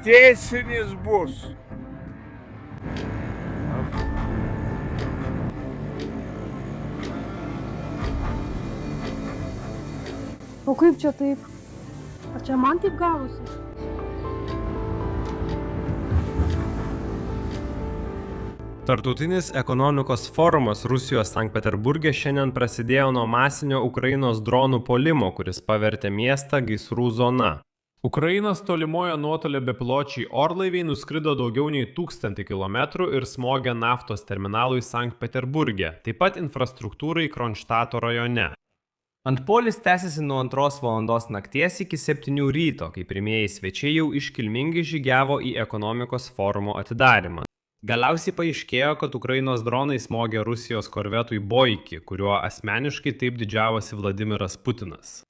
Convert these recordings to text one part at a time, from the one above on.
tęsinys bus. O kaip čia taip? Ar čia man taip gavosi? Tarptautinis ekonomikos forumas Rusijos Sankt Peterburge šiandien prasidėjo nuo masinio Ukrainos dronų puolimo, kuris pavertė miestą gaisrų zona. Ukrainos tolimojo nuotolio bepiločiai orlaiviai nuskrido daugiau nei 1000 km ir smogė naftos terminalui Sankt Peterburge, taip pat infrastruktūrai Kronštato rajone. Antpuolis tęsiasi nuo 2 valandos nakties iki 7 ryto, kai pirmieji svečiai jau iškilmingai žygiavo į ekonomikos forumo atidarymą. Galiausiai paaiškėjo, kad Ukrainos dronai smogė Rusijos korvetui Boiki, kuriuo asmeniškai taip didžiavosi Vladimiras Putinas.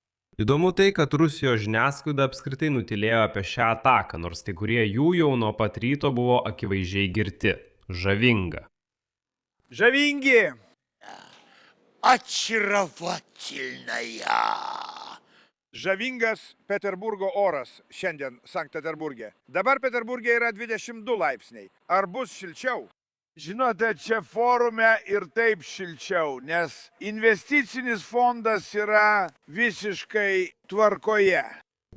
Įdomu tai, kad Rusijos žiniasklaida apskritai nutylėjo apie šią ataką, nors kai kurie jų jau nuo pat ryto buvo akivaizdžiai girti. Žavinga. Žavingi! Очаровательная. Žavingas Peterburgo oras šiandien Sankt Peterburge. Dabar Peterburge yra 22 laipsniai. Ar bus šilčiau? Žinote, čia forume ir taip šilčiau, nes investicinis fondas yra visiškai tvarkoje.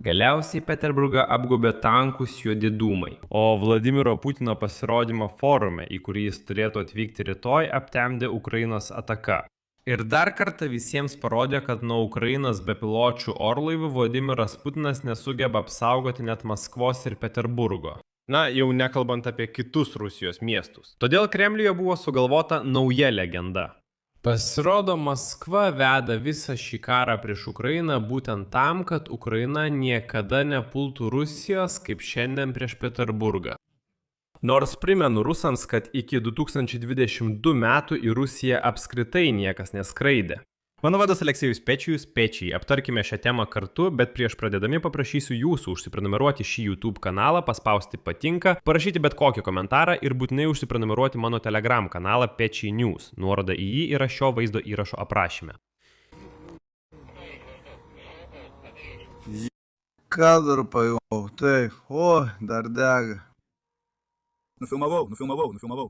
Galiausiai Peterburgą apgaubė tankūs juodi dūmai, o Vladimiro Putino pasirodymą forume, į kurį jis turėtų atvykti rytoj, aptemdė Ukrainos ataka. Ir dar kartą visiems parodė, kad nuo Ukrainos bepiločių orlaivių Vladimiras Putinas nesugeba apsaugoti net Maskvos ir Peterburgo. Na, jau nekalbant apie kitus Rusijos miestus. Todėl Kremliuje buvo sugalvota nauja legenda. Pasirodo, Maskva veda visą šį karą prieš Ukrainą būtent tam, kad Ukraina niekada nepultų Rusijos kaip šiandien prieš Peterburgą. Nors primenu rusams, kad iki 2022 metų į Rusiją apskritai niekas neskraidė. Mano vardas Aleksejus Pečijus, Pečiai. Aptarkime šią temą kartu, bet prieš pradėdami paprašysiu jūsų užsiprenumeruoti šį YouTube kanalą, paspausti patinka, parašyti bet kokį komentarą ir būtinai užsiprenumeruoti mano Telegram kanalą Pečiai News. Nuoroda į jį yra šio vaizdo įrašo aprašyme. Kadrą paėmau, taip, o, dar dega. Нафилмовал.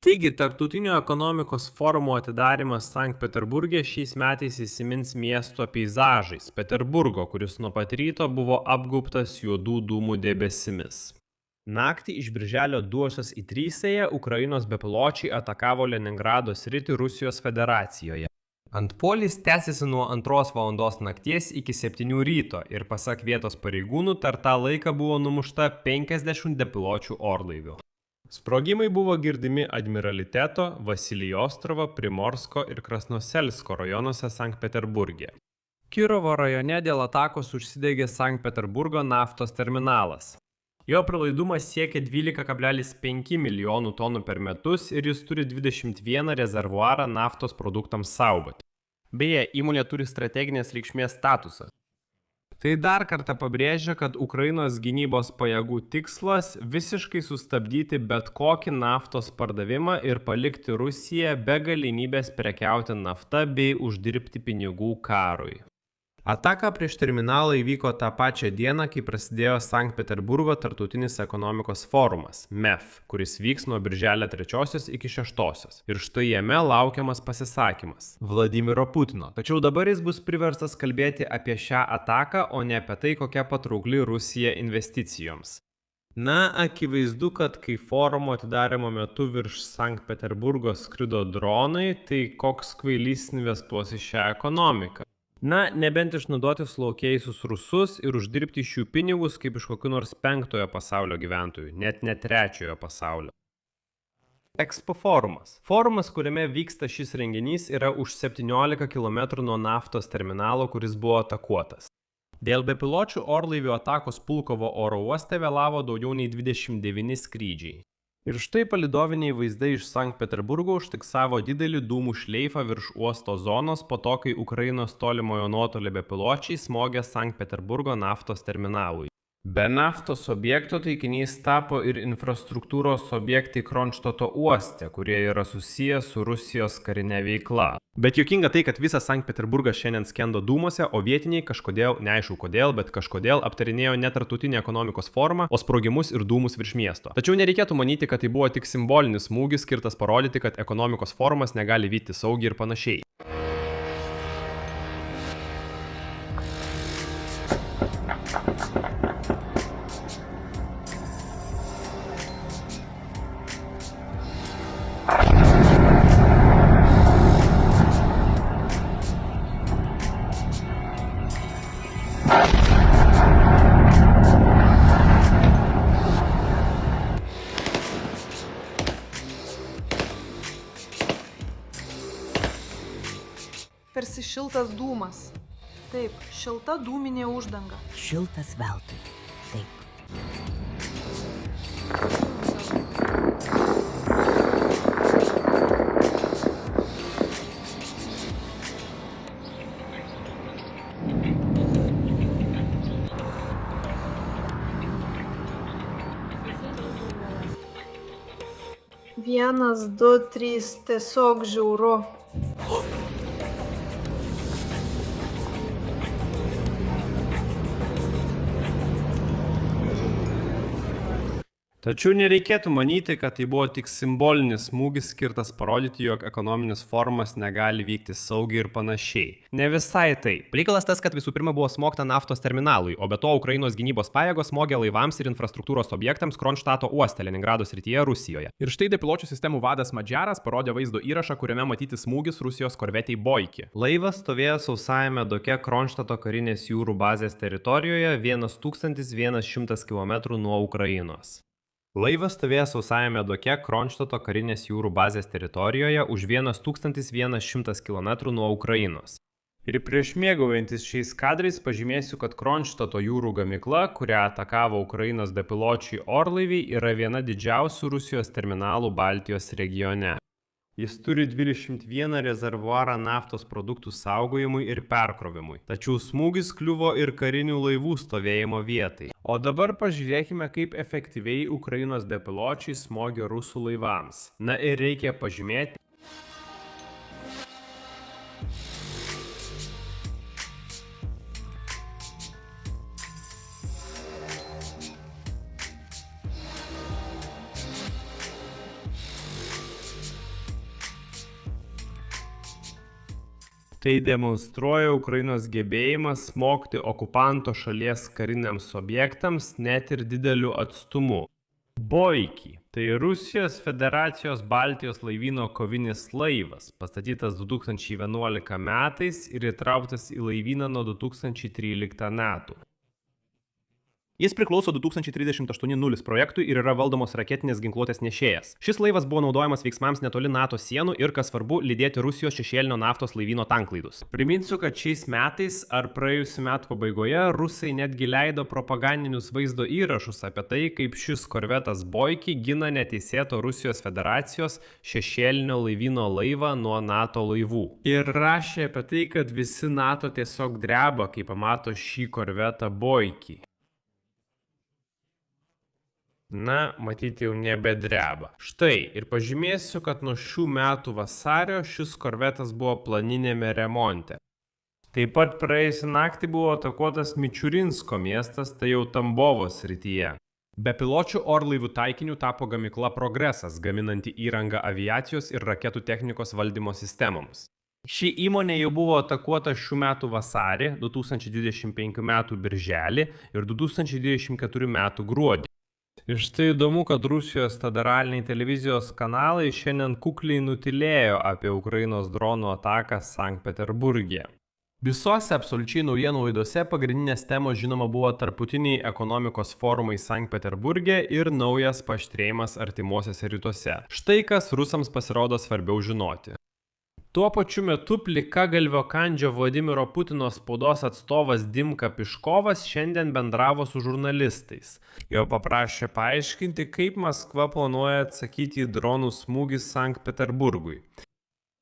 Taigi, Tarptautinio ekonomikos forumo atidarymas Sankt Peterburge šiais metais įsimins miesto peizažais Peterburgo, kuris nuo pat ryto buvo apgaubtas juodų dūmų debesimis. Naktį iš birželio 2 į 3 Ukrainos bepiločiai atakavo Leningrado sritį Rusijos federacijoje. Antpuolis tęsiasi nuo 2 valandos nakties iki 7 ryto ir pasak vietos pareigūnų per tą laiką buvo numušta 50 bepiločių orlaivių. Sprogimai buvo girdimi Admiraliteto, Vasilijostrovo, Primorsko ir Krasnoselsko rajonuose Sankt Peterburge. Kirovo rajone dėl atakos užsidegė Sankt Peterburgo naftos terminalas. Jo pralaidumas siekia 12,5 milijonų tonų per metus ir jis turi 21 rezervuarą naftos produktams saugoti. Beje, įmonė turi strateginės reikšmės statusą. Tai dar kartą pabrėžia, kad Ukrainos gynybos pajėgų tikslas visiškai sustabdyti bet kokį naftos pardavimą ir palikti Rusiją be galimybės prekiauti naftą bei uždirbti pinigų karui. Ataka prieš terminalą įvyko tą pačią dieną, kai prasidėjo Sankt Peterburgo tarptautinis ekonomikos forumas MEF, kuris vyks nuo birželio 3 iki 6. Ir štai jame laukiamas pasisakymas Vladimiro Putino. Tačiau dabar jis bus priverstas kalbėti apie šią ataką, o ne apie tai, kokia patraukli Rusija investicijoms. Na, akivaizdu, kad kai forumo atidarymo metu virš Sankt Peterburgo skrido dronai, tai koks kvailys investuos į šią ekonomiką. Na, nebent išnaudoti sulaukėjusius rusus ir uždirbti iš jų pinigus kaip iš kokių nors 5-ojo pasaulio gyventojų, net ne 3-ojo pasaulio. Expo forumas. Forumas, kuriame vyksta šis renginys, yra už 17 km nuo naftos terminalo, kuris buvo atakuotas. Dėl bepiločių orlaivių atakos Pulkovo oro uoste vėlavo daugiau nei 29 skrydžiai. Ir štai palydoviniai vaizdai iš Sankt Peterburgo užfiksavo didelį dūmų šleifą virš uosto zonos po to, kai Ukrainos tolimojo nuotolio bepiločiai smogė Sankt Peterburgo naftos terminalui. Be naftos objekto taikinys tapo ir infrastruktūros objektai Kronštato uoste, kurie yra susiję su Rusijos karinė veikla. Bet juokinga tai, kad visas Sankt Peterburgas šiandien skendo dūmuose, o vietiniai kažkodėl, neaišku kodėl, bet kažkodėl aptarinėjo ne tarptautinį ekonomikos forumą, o sprogimus ir dūmus virš miesto. Tačiau nereikėtų manyti, kad tai buvo tik simbolinis smūgis skirtas parodyti, kad ekonomikos forumas negali vykti saugiai ir panašiai. Tarsi šiltas dūmas. Taip, šilta dūminė uždanga. Šiltas veltui. Taip. Vienas, du, trys, tiesiog žiauru. Tačiau nereikėtų manyti, kad tai buvo tik simbolinis smūgis skirtas parodyti, jog ekonominis forumas negali vykti saugiai ir panašiai. Ne visai tai. Reikalas tas, kad visų pirma buvo smogta naftos terminalui, o be to Ukrainos gynybos pajėgos smogė laivams ir infrastruktūros objektams Kronštato uoste Leningrado srityje Rusijoje. Ir štai bepiločių sistemų vadas Madžaras parodė vaizdo įrašą, kuriame matyti smūgis Rusijos korvetei Boiki. Laivas stovėjo sausajame doke Kronštato karinės jūrų bazės teritorijoje 1100 km nuo Ukrainos. Laivas stovėjo sausajame doke Kronštato karinės jūrų bazės teritorijoje už 1100 km nuo Ukrainos. Ir prieš mėgaujantis šiais kadrais pažymėsiu, kad Kronštato jūrų gamykla, kurią atakavo Ukrainos bepiločiai orlaiviai, yra viena didžiausių Rusijos terminalų Baltijos regione. Jis turi 21 rezervuarą naftos produktų saugojimui ir perkrovimui. Tačiau smūgis kliuvo ir karinių laivų stovėjimo vietai. O dabar pažiūrėkime, kaip efektyviai Ukrainos bepiločiai smogė rusų laivams. Na ir reikia pažymėti, tai demonstruoja Ukrainos gebėjimą smogti okupanto šalies kariniams objektams net ir dideliu atstumu. Boiki – tai Rusijos Federacijos Baltijos laivyno kovinis laivas, pastatytas 2011 metais ir įtrauktas į laivyną nuo 2013 metų. Jis priklauso 2038-0 projektui ir yra valdomos raketinės ginkluotės nešėjas. Šis laivas buvo naudojamas veiksmams netoli NATO sienų ir, kas svarbu, lydėti Rusijos šešėlinio naftos laivyno tanklaidus. Priminsiu, kad šiais metais ar praėjusiu metų pabaigoje rusai netgi leido propagandinius vaizdo įrašus apie tai, kaip šis korvetas Boiki gina neteisėto Rusijos Federacijos šešėlinio laivyno laivą nuo NATO laivų. Ir rašė apie tai, kad visi NATO tiesiog dreba, kai pamato šį korvetą Boiki. Na, matyti jau nebedreba. Štai, ir pažymėsiu, kad nuo šių metų vasario šis korvetas buvo planinėme remonte. Taip pat praėjusią naktį buvo atakuotas Mičiurinsko miestas, tai jau Tambovos srityje. Bepiločių orlaivių taikiniu tapo gamykla Progresas, gaminanti įrangą aviacijos ir raketų technikos valdymo sistemoms. Ši įmonė jau buvo atakuota šių metų vasarį, 2025 metų birželį ir 2024 metų gruodį. Ir štai įdomu, kad Rusijos federaliniai televizijos kanalai šiandien kukliai nutilėjo apie Ukrainos dronų ataką Sankt Peterburge. Visose absoliučiai naujienų laidose pagrindinės temos žinoma buvo tarptautiniai ekonomikos forumai Sankt Peterburge ir naujas paaštrėjimas artimuosiuose rytuose. Štai kas rusams pasirodo svarbiau žinoti. Tuo pačiu metu plikagalvio kandžio Vladimiro Putino spaudos atstovas Dimka Piškovas šiandien bendravo su žurnalistais. Jo paprašė paaiškinti, kaip Maskva planuoja atsakyti į dronų smūgį Sankt Peterburgui.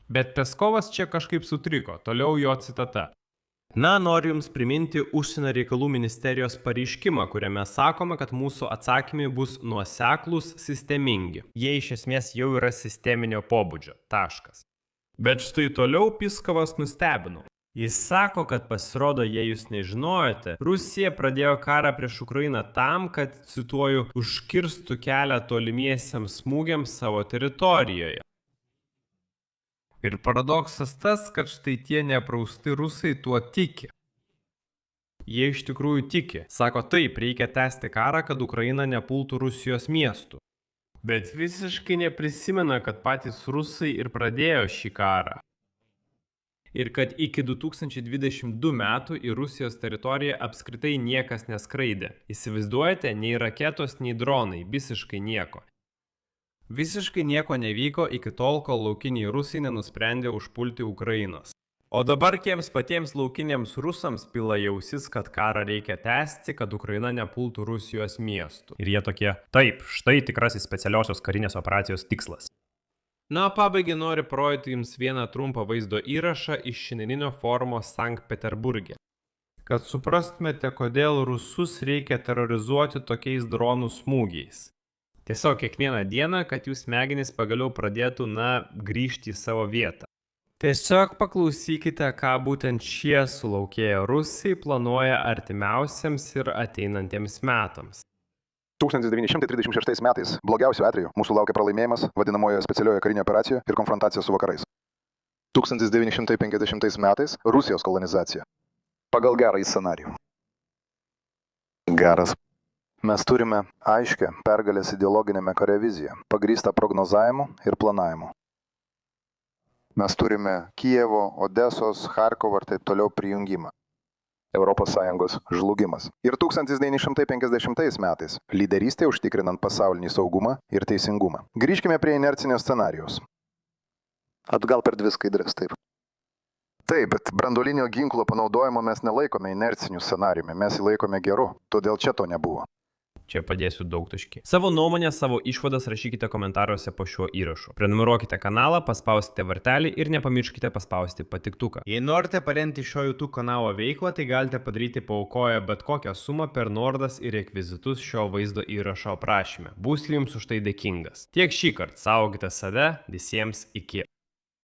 Bet Peskovas čia kažkaip sutriko, toliau jo citata. Na, noriu Jums priminti Užsienio reikalų ministerijos pareiškimą, kuriame sakoma, kad mūsų atsakymai bus nuoseklūs, sistemingi. Jie iš esmės jau yra sisteminio pobūdžio. Taškas. Bet štai toliau Piskovas nustebino. Jis sako, kad pasirodo, jei jūs nežinojote, Rusija pradėjo karą prieš Ukrainą tam, kad, cituoju, užkirstų kelią tolimiesiems smūgiams savo teritorijoje. Ir paradoksas tas, kad štai tie neprausti rusai tuo tiki. Jie iš tikrųjų tiki. Sako, taip, reikia tęsti karą, kad Ukraina nepultų Rusijos miestų. Bet visiškai neprisimena, kad patys rusai ir pradėjo šį karą. Ir kad iki 2022 metų į Rusijos teritoriją apskritai niekas neskraidė. Įsivaizduojate, nei raketos, nei dronai, visiškai nieko. Visiškai nieko nevyko iki tol, kol laukiniai rusai nenusprendė užpulti Ukrainos. O dabar tiems patiems laukiniams rusams pila į ausis, kad karą reikia tęsti, kad Ukraina nepultų Rusijos miestų. Ir jie tokie, taip, štai tikrasis specialiosios karinės operacijos tikslas. Na, pabaigai noriu parodyti Jums vieną trumpą vaizdo įrašą iš šiandieninio forumo Sankt Peterburge. Kad suprastumėte, kodėl rusus reikia terrorizuoti tokiais dronų smūgiais. Tiesiog kiekvieną dieną, kad Jūs smegenys pagaliau pradėtų, grįžti į savo vietą. Tiesiog paklausykite, ką būtent šie sulaukėję rusai planuoja artimiausiams ir ateinantiems metams. 1936 metais, blogiausiu atveju, mūsų laukia pralaimėjimas vadinamoje specialioje karinėje operacijoje ir konfrontacija su vakarais. 1950 metais Rusijos kolonizacija. Pagal gerąjį scenarijų. Geras. Mes turime aiškę pergalės ideologinėme kare viziją, pagrįstą prognozavimu ir planavimu. Mes turime Kijevo, Odesos, Charkovo ir taip toliau prijungimą. ES žlugimas. Ir 1950 metais lyderystė užtikrinant pasaulinį saugumą ir teisingumą. Grįžkime prie inercinio scenarijaus. Atgal per 2 skaidres, taip. Taip, bet branduolinio ginklo panaudojimo mes nelaikome inerciniu scenarijumi, mes jį laikome geru, todėl čia to nebuvo. Čia padėsiu daug taškį. Savo nuomonę, savo išvadas rašykite komentaruose po šiuo įrašu. Prenumeruokite kanalą, paspauskite vartelį ir nepamirškite paspausti patiktuką. Jei norite paremti šio YouTube kanalo veiklą, tai galite padaryti paaukoję bet kokią sumą per nuorodas ir rekvizitus šio vaizdo įrašo aprašyme. Būsiu Jums už tai dėkingas. Tiek šįkart, saugokite save, visiems iki.